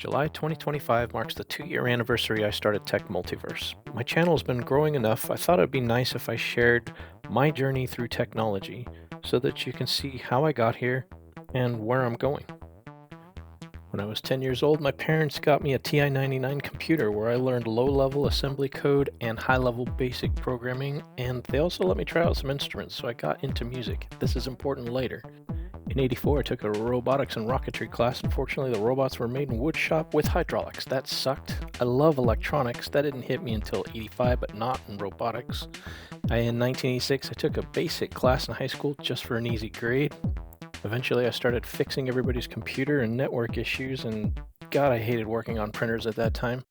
July 2025 marks the 2-year anniversary I started Tech-Multiverse. My channel has been growing enough, I thought it'd be nice if I shared my journey through technology so that you can see how I got here and where I'm going. When I was 10 years old, my parents got me a TI-99 computer where I learned low-level assembly code and high-level basic programming, and they also let me try out some instruments, so I got into music. This is important later. In '84, I took a robotics and rocketry class. Unfortunately, the robots were made in wood shop with hydraulics. That sucked. I love electronics. That didn't hit me until '85, but not in robotics. In 1986, I took a basic class in high school just for an easy grade. Eventually, I started fixing everybody's computer and network issues, and God, I hated working on printers at that time.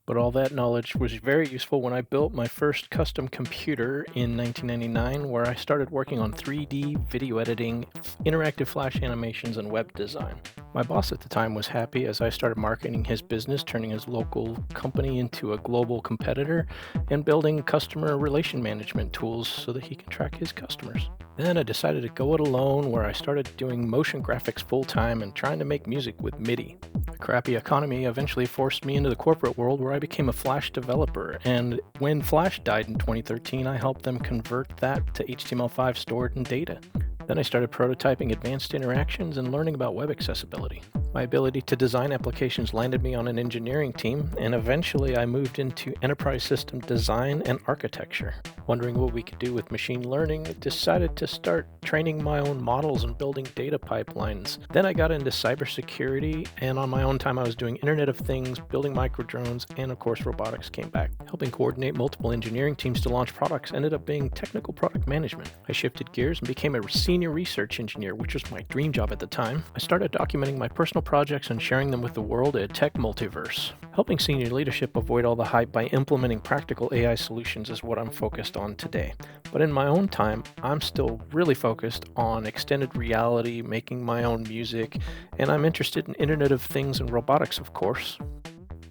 But all that knowledge was very useful when I built my first custom computer in 1999, where I started working on 3D video editing, interactive flash animations, and web design. My boss at the time was happy as I started marketing his business, turning his local company into a global competitor, and building customer relation management tools so that he can track his customers. Then I decided to go it alone, where I started doing motion graphics full-time and trying to make music with MIDI. The crappy economy eventually forced me into the corporate world, where I became a Flash developer, and when Flash died in 2013, I helped them convert that to HTML5 stored in data. Then I started prototyping advanced interactions and learning about web accessibility. My ability to design applications landed me on an engineering team, and eventually I moved into enterprise system design and architecture. Wondering what we could do with machine learning, I decided to start training my own models and building data pipelines. Then I got into cybersecurity, and on my own time I was doing Internet of Things, building micro drones, and of course robotics came back. Helping coordinate multiple engineering teams to launch products ended up being technical product management. I shifted gears and became a senior research engineer, which was my dream job at the time. I started documenting my personal projects and sharing them with the world at Tech-Multiverse. Helping senior leadership avoid all the hype by implementing practical AI solutions is what I'm focused on today. But in my own time, I'm still really focused on extended reality, making my own music, and I'm interested in Internet of Things and robotics, of course.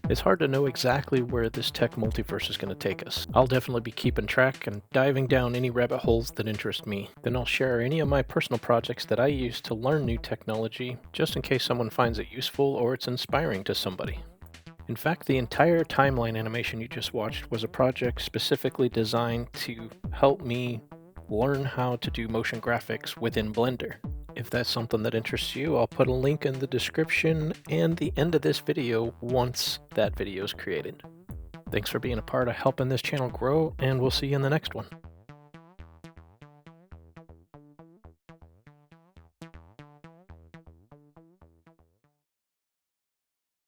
It's hard to know exactly where this Tech-Multiverse is going to take us. I'll definitely be keeping track and diving down any rabbit holes that interest me. Then I'll share any of my personal projects that I use to learn new technology, just in case someone finds it useful or it's inspiring to somebody. In fact, the entire timeline animation you just watched was a project specifically designed to help me learn how to do motion graphics within Blender. If that's something that interests you, I'll put a link in the description and the end of this video once that video is created. Thanks for being a part of helping this channel grow, and we'll see you in the next one.